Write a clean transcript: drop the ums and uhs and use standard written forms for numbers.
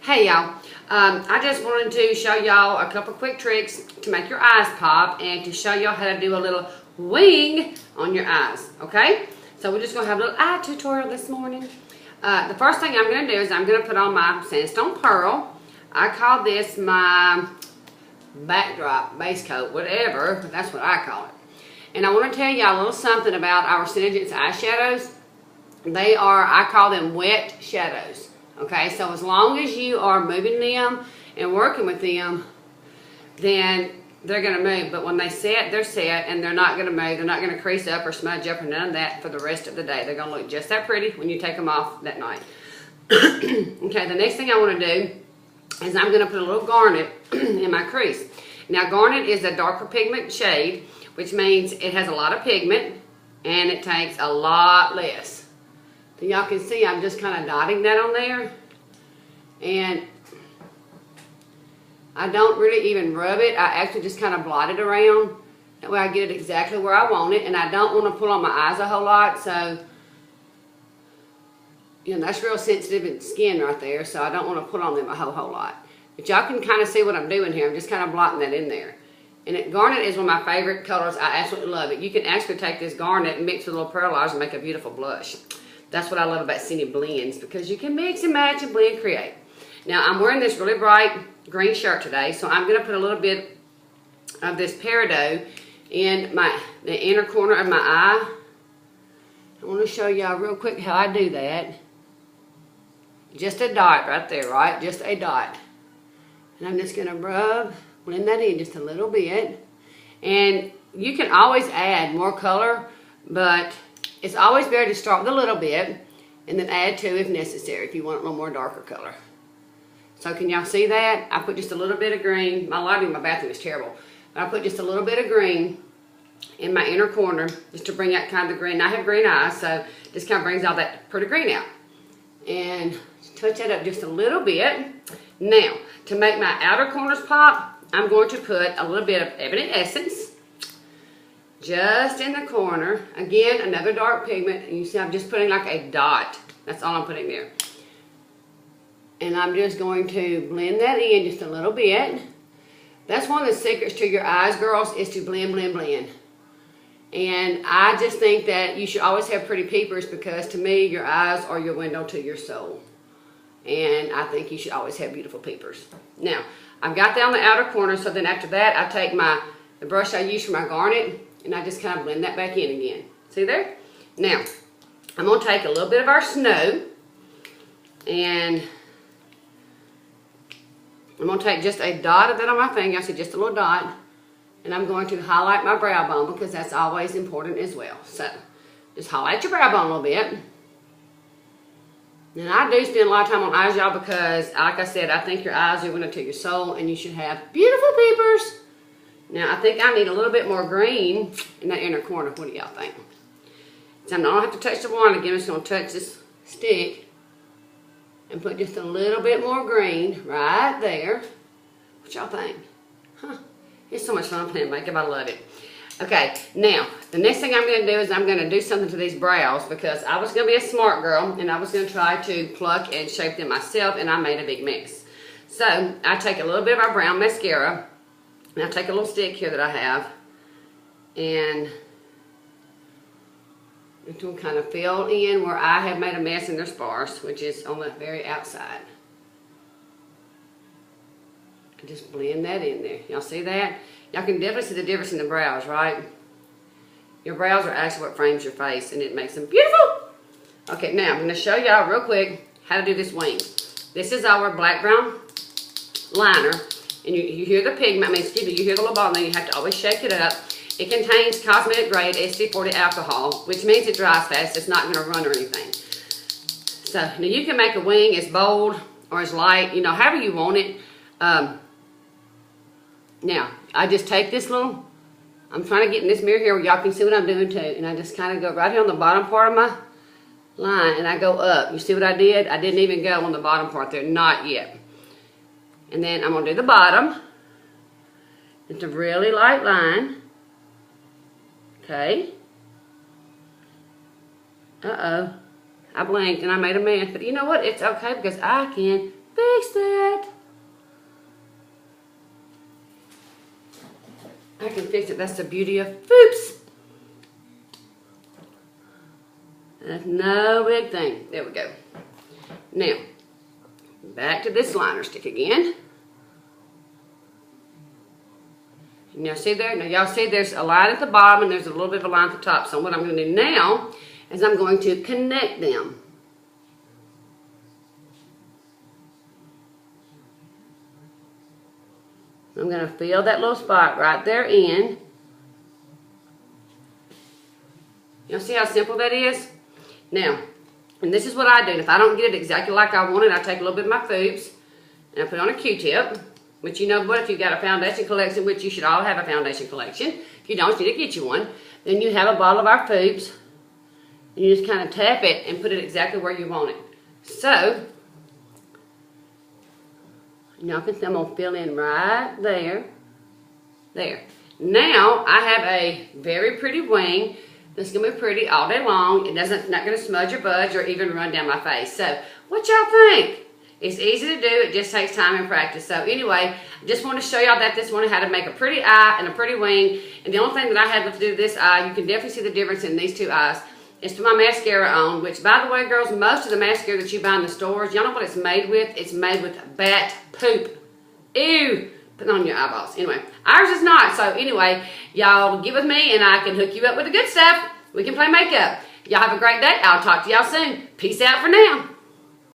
Hey y'all, I just wanted to show y'all a couple quick tricks to make your eyes pop and to show y'all how to do a little wing on your eyes, okay? So we're just going to have a little eye tutorial this morning. The first thing I'm going to do is I'm going to put on my sandstone pearl. I call this my backdrop, base coat, whatever, but that's what I call it. And I want to tell y'all a little something about our Senegence eyeshadows. They are, I call them wet shadows. Okay, so as long as you are moving them and working with them, then they're going to move. But when they set, they're set, and they're not going to move. They're not going to crease up or smudge up or none of that for the rest of the day. They're going to look just that pretty when you take them off that night. Okay, the next thing I want to do is I'm going to put a little garnet in my crease. Now, garnet is a darker pigment shade, which means it has a lot of pigment, and it takes a lot less. So y'all can see I'm just kind of dotting that on there. And I don't really even rub it. I actually just kind of blot it around. That way I get it exactly where I want it. And I don't want to pull on my eyes a whole lot. So, you know, that's real sensitive skin right there. So I don't want to put on them a whole lot. But y'all can kind of see what I'm doing here. I'm just kind of blotting that in there. And garnet is one of my favorite colors. I absolutely love it. You can actually take this garnet and mix with a little pearl and make a beautiful blush. That's what I love about Senegence blends, because you can mix and match and blend, create. Now, I'm wearing this really bright green shirt today, so I'm going to put a little bit of this Peridot in the inner corner of my eye. I want to show y'all real quick how I do that. Just a dot right there, right? Just a dot. And I'm just going to blend that in just a little bit. And you can always add more color, but it's always better to start with a little bit and then add to if necessary if you want a little more darker color. So can y'all see that? I put just a little bit of green. My lighting in my bathroom is terrible. But I put just a little bit of green in my inner corner just to bring out kind of the green. I have green eyes, so this kind of brings all that pretty green out. And touch that up just a little bit. Now, to make my outer corners pop, I'm going to put a little bit of Ebony Essence just in the corner. Again, another dark pigment. And you see I'm just putting like a dot. That's all I'm putting there. And I'm just going to blend that in just a little bit. That's one of the secrets to your eyes, girls, is to blend, blend, blend. And I just think that you should always have pretty peepers, because to me, your eyes are your window to your soul. And I think you should always have beautiful peepers. Now, I've got that on the outer corner, so then after that, I take the brush I use for my garnet, and I just kind of blend that back in again. See there? Now, I'm going to take a little bit of our snow, and I'm going to take just a dot of that on my finger. I see just a little dot. And I'm going to highlight my brow bone, because that's always important as well. So, just highlight your brow bone a little bit. And I do spend a lot of time on eyes, y'all, because, like I said, I think your eyes are window to your soul, and you should have beautiful peepers. Now, I think I need a little bit more green in that inner corner. What do y'all think? So I don't have to touch the wand again. I'm just going to touch this stick and put just a little bit more green right there. What y'all think? Huh? It's so much fun playing makeup. I love it. Okay, now, the next thing I'm going to do is I'm going to do something to these brows, because I was going to be a smart girl, and I was going to try to pluck and shape them myself, and I made a big mess. So, I take a little bit of our brown mascara, and I take a little stick here that I have, and it will kind of fill in where I have made a mess and they're sparse, which is on the very outside. Just blend that in there. Y'all see that? Y'all can definitely see the difference in the brows, right? Your brows are actually what frames your face, and it makes them beautiful. Okay, now I'm going to show y'all real quick how to do this wing. This is our black brown liner. And you hear the pigment, you hear the little ball, and then you have to always shake it up. It contains cosmetic grade SD40 alcohol, which means it dries fast. It's not going to run or anything. So, now you can make a wing as bold or as light, you know, however you want it. Now, I just take this little, I'm trying to get in this mirror here where y'all can see what I'm doing too. And I just kind of go right here on the bottom part of my line, and I go up. You see what I did? I didn't even go on the bottom part there, not yet. And then I'm going to do the bottom. It's a really light line. Okay. Uh-oh. I blinked and I made a mess. But you know what? It's okay, because I can fix fix that. I can fix it. That's the beauty of Foops. That's no big thing. There we go. Now, back to this liner stick again. Now see there? Now y'all see there's a line at the bottom and there's a little bit of a line at the top. So what I'm going to do now is I'm going to connect them. I'm going to fill that little spot right there in. Y'all see how simple that is? Now, and this is what I do. And if I don't get it exactly like I want it, I take a little bit of my Foops and I put on a Q-tip. Which you know what, if you've got a foundation collection, which you should all have a foundation collection. If you don't, you need to get you one. Then you have a bottle of our Foops. And you just kind of tap it and put it exactly where you want it. So, y'all can see I'm going to fill in right there. There. Now, I have a very pretty wing that's going to be pretty all day long. It doesn't, not going to smudge or budge or even run down my face. So, what y'all think? It's easy to do. It just takes time and practice. So anyway, I just want to show y'all that this one how to make a pretty eye and a pretty wing. And the only thing that I had to do this eye, you can definitely see the difference in these two eyes, is to my mascara on, which by the way, girls, most of the mascara that you buy in the stores, y'all know what it's made with? It's made with bat poop. Ew. Put it on your eyeballs. Anyway, ours is not. So anyway, y'all get with me and I can hook you up with the good stuff. We can play makeup. Y'all have a great day. I'll talk to y'all soon. Peace out for now.